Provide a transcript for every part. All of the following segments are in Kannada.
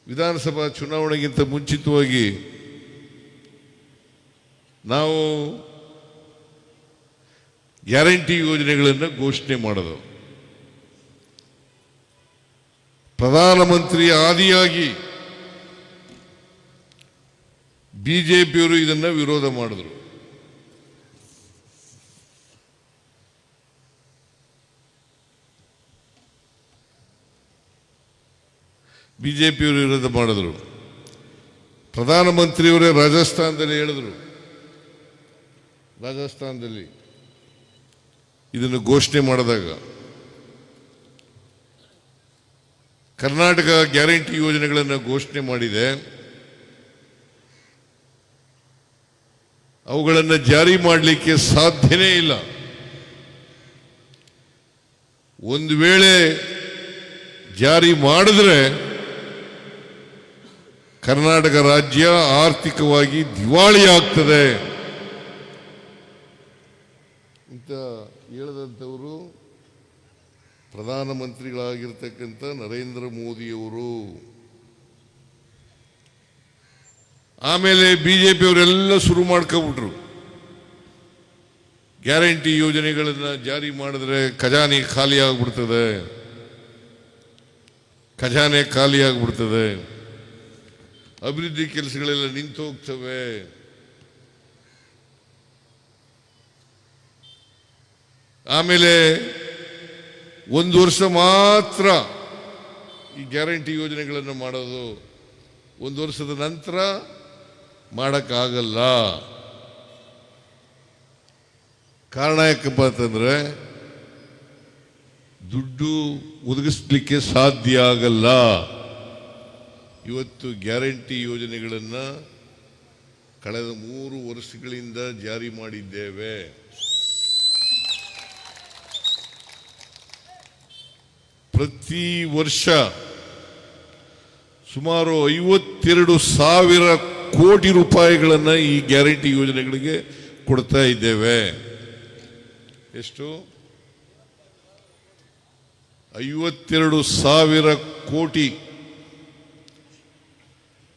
ವಿಧಾನಸಭಾ ಚುನಾವಣೆಗಿಂತ ಮುಂಚಿತವಾಗಿ ನಾವು ಗ್ಯಾರಂಟಿ ಯೋಜನೆಗಳನ್ನು ಘೋಷಣೆ ಮಾಡೋದು. ಪ್ರಧಾನಮಂತ್ರಿ ಆದಿಯಾಗಿ ಬಿಜೆಪಿಯವರು ಇದನ್ನ ವಿರೋಧ ಮಾಡಿದ್ರು. ಬಿಜೆಪಿಯವರು ವಿರೋಧ ಮಾಡಿದ್ರು. ಪ್ರಧಾನಮಂತ್ರಿಯವರೇ ರಾಜಸ್ಥಾನದಲ್ಲಿ ಹೇಳಿದ್ರು, ರಾಜಸ್ಥಾನದಲ್ಲಿ ಇದನ್ನು ಘೋಷಣೆ ಮಾಡಿದಾಗ ಕರ್ನಾಟಕ ಗ್ಯಾರಂಟಿ ಯೋಜನೆಗಳನ್ನು ಘೋಷಣೆ ಮಾಡಿದೆ, ಅವುಗಳನ್ನು ಜಾರಿ ಮಾಡಲಿಕ್ಕೆ ಸಾಧ್ಯನೇ ಇಲ್ಲ. ಒಂದು ವೇಳೆ ಜಾರಿ ಮಾಡಿದ್ರೆ ಕರ್ನಾಟಕ ರಾಜ್ಯ ಆರ್ಥಿಕವಾಗಿ ದಿವಾಳಿ ಆಗ್ತದೆ ಅಂತ ಹೇಳಿದಂಥವರು ಪ್ರಧಾನಮಂತ್ರಿಗಳಾಗಿರ್ತಕ್ಕಂಥ ನರೇಂದ್ರ ಮೋದಿಯವರು. ಆಮೇಲೆ ಬಿಜೆಪಿಯವರೆಲ್ಲ ಶುರು ಮಾಡ್ಕೊಬಿಟ್ರು, ಗ್ಯಾರಂಟಿ ಯೋಜನೆಗಳನ್ನು ಜಾರಿ ಮಾಡಿದ್ರೆ ಖಜಾನೆ ಖಾಲಿ ಆಗ್ಬಿಡ್ತದೆ, ಖಜಾನೆ ಖಾಲಿ ಆಗ್ಬಿಡ್ತದೆ, ಅಭಿವೃದ್ಧಿ ಕೆಲಸಗಳೆಲ್ಲ ನಿಂತು ಹೋಗ್ತವೆ. ಆಮೇಲೆ ಒಂದು ವರ್ಷ ಮಾತ್ರ ಈ ಗ್ಯಾರಂಟಿ ಯೋಜನೆಗಳನ್ನು ಮಾಡೋದು, ಒಂದು ವರ್ಷದ ನಂತರ ಮಾಡೋಕ್ಕಾಗಲ್ಲ. ಕಾರಣ ಯಾಕಪ್ಪ ಅಂತಂದ್ರೆ ದುಡ್ಡು ಒದಗಿಸ್ಲಿಕ್ಕೆ ಸಾಧ್ಯ ಆಗಲ್ಲ. ಇವತ್ತು ಗ್ಯಾರಂಟಿ ಯೋಜನೆಗಳನ್ನು ಕಳೆದ 3 ವರ್ಷಗಳಿಂದ ಜಾರಿ ಮಾಡಿದ್ದೇವೆ. ಪ್ರತಿ ವರ್ಷ ಸುಮಾರು 52,000 ಕೋಟಿ ರೂಪಾಯಿಗಳನ್ನು ಈ ಗ್ಯಾರಂಟಿ ಯೋಜನೆಗಳಿಗೆ ಕೊಡ್ತಾ ಇದ್ದೇವೆ. ಎಷ್ಟು? 52,000 ಕೋಟಿ.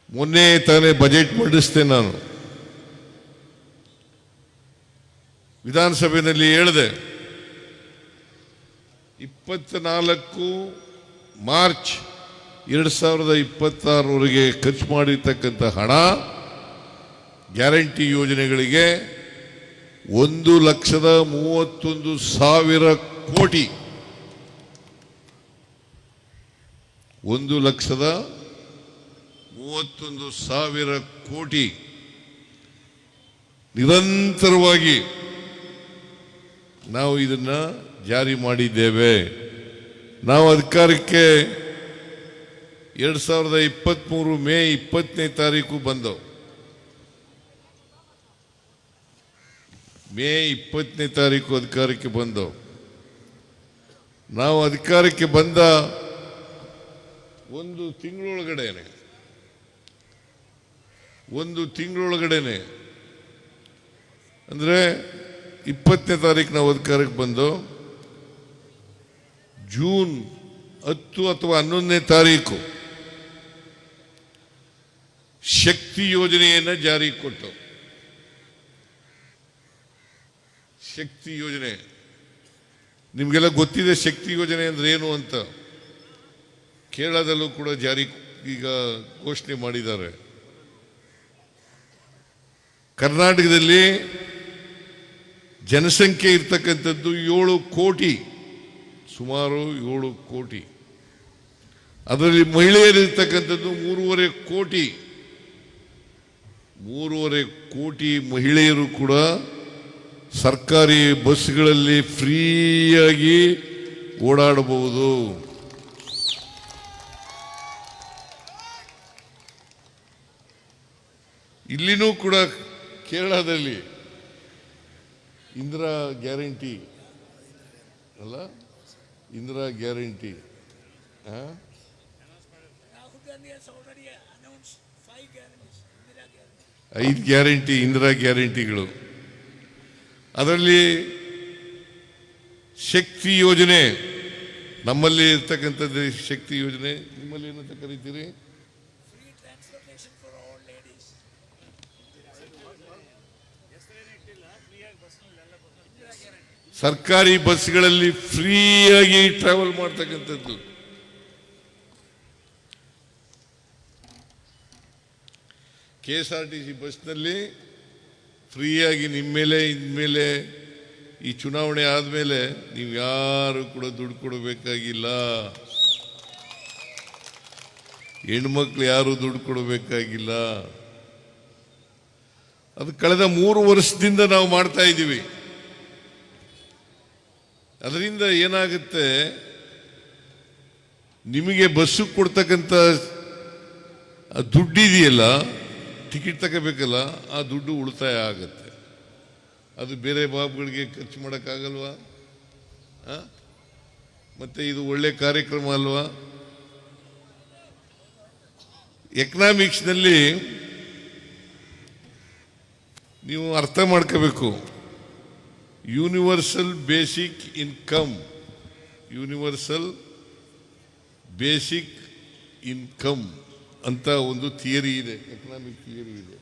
ಮೊನ್ನೆ ತಾನೇ ಬಜೆಟ್ ಮಂಡಿಸಿದೆ ನಾನು, ವಿಧಾನಸಭೆಯಲ್ಲಿ ಹೇಳಿದೆ, 24 ಮಾರ್ಚ್ 2026 ಖರ್ಚು ಮಾಡಿರ್ತಕ್ಕಂಥ ಹಣ ಗ್ಯಾರಂಟಿ ಯೋಜನೆಗಳಿಗೆ 1,31,000 ಕೋಟಿ. 1,31,000 ಕೋಟಿ ನಿರಂತರವಾಗಿ ನಾವು ಇದನ್ನ ಜಾರಿ ಮಾಡಿದ್ದೇವೆ. ನಾವು ಅಧಿಕಾರಕ್ಕೆ 2023 ಮೇ 20ನೇ ತಾರೀಕು ಬಂದವು. ಮೇ 20ನೇ ತಾರೀಕು ಅಧಿಕಾರಕ್ಕೆ ಬಂದವು. ನಾವು ಅಧಿಕಾರಕ್ಕೆ ಬಂದ ಒಂದು ತಿಂಗಳೊಳಗಡೆನೆ ಅಂದ್ರೆ 20ನೇ ತಾರೀಕು ನಾವು ಅಧಿಕಾರಕ್ಕೆ ಬಂದು ಜೂನ್ 10 ಅಥವಾ 11ನೇ ತಾರೀಕು ಶಕ್ತಿ ಯೋಜನೆಯನ್ನು ಜಾರಿ ಕೊಟ್ಟು, ಶಕ್ತಿ ಯೋಜನೆ ನಿಮಗೆಲ್ಲ ಗೊತ್ತಿದೆ. ಶಕ್ತಿ ಯೋಜನೆ ಅಂದ್ರೆ ಏನು ಅಂತ ಕೇರಳದಲ್ಲೂ ಕೂಡ ಜಾರಿ ಈಗ ಘೋಷಣೆ ಮಾಡಿದ್ದಾರೆ. ಕರ್ನಾಟಕದಲ್ಲಿ ಜನಸಂಖ್ಯೆ ಇರ್ತಕ್ಕಂಥದ್ದು 7 ಕೋಟಿ, ಸುಮಾರು 7 ಕೋಟಿ. ಅದರಲ್ಲಿ ಮಹಿಳೆಯರಿರ್ತಕ್ಕಂಥದ್ದು 3.5 ಕೋಟಿ. 3.5 ಕೋಟಿ ಮಹಿಳೆಯರು ಕೂಡ ಸರ್ಕಾರಿ ಬಸ್ಗಳಲ್ಲಿ ಫ್ರೀಯಾಗಿ ಓಡಾಡಬಹುದು. ಇಲ್ಲಿನೂ ಕೂಡ ಕೇರಳದಲ್ಲಿ ಇಂದಿರಾ ಗ್ಯಾರಂಟಿ ಅಲ್ಲ, ಇಂದಿರಾ ಗ್ಯಾರಂಟಿ 5 ಗ್ಯಾರಂಟಿ ಇಂದಿರಾ ಗ್ಯಾರಂಟಿಗಳು. ಅದರಲ್ಲಿ ಶಕ್ತಿ ಯೋಜನೆ ನಮ್ಮಲ್ಲಿ ಇರ್ತಕ್ಕಂಥದ್ದು. ಶಕ್ತಿ ಯೋಜನೆ ನಿಮ್ಮಲ್ಲಿ ಏನಂತ ಕರೀತೀರಿ? ಸರ್ಕಾರಿ ಬಸ್ಗಳಲ್ಲಿ ಫ್ರೀಯಾಗಿ ಟ್ರಾವೆಲ್ ಮಾಡ್ತಕ್ಕಂಥದ್ದು. KSRTC ಬಸ್ನಲ್ಲಿ ಫ್ರೀಯಾಗಿ ನಿಮ್ಮ ಮೇಲೆ ಇನ್ಮೇಲೆ ಈ ಚುನಾವಣೆ ಆದಮೇಲೆ ನೀವು ಯಾರು ಕೂಡ ದುಡ್ಡು ಕೊಡಬೇಕಾಗಿಲ್ಲ. ಹೆಣ್ಮಕ್ಳು ಯಾರು ದುಡ್ಡು ಕೊಡಬೇಕಾಗಿಲ್ಲ. ಅದು ಕಳೆದ 3 ವರ್ಷದಿಂದ ನಾವು ಮಾಡ್ತಾ ಇದ್ದೀವಿ. ಅದರಿಂದ ಏನಾಗುತ್ತೆ, ನಿಮಗೆ ಬಸ್ಸು ಕೊಡ್ತಕ್ಕಂಥ ದುಡ್ಡಿದೆಯಲ್ಲ, ಟಿಕೆಟ್ ತಗೋಬೇಕಲ್ಲ, ಆ ದುಡ್ಡು ಉಳಿತಾಯ ಆಗುತ್ತೆ. ಅದು ಬೇರೆ ಬಾಬುಗಳಿಗೆ ಖರ್ಚು ಮಾಡೋಕ್ಕಾಗಲ್ವಾ? ಮತ್ತೆ ಇದು ಒಳ್ಳೆ ಕಾರ್ಯಕ್ರಮ ಅಲ್ವಾ? ಎಕನಾಮಿಕ್ಸ್ನಲ್ಲಿ ನೀವು ಅರ್ಥ ಮಾಡ್ಕೋಬೇಕು. ಯೂನಿವರ್ಸಲ್ ಬೇಸಿಕ್ ಇನ್ಕಮ್ ಅಂತ ಒಂದು ಥಿಯರಿ ಇದೆ, ಎಕನಾಮಿಕ್ ಥಿಯರಿ ಇದೆ.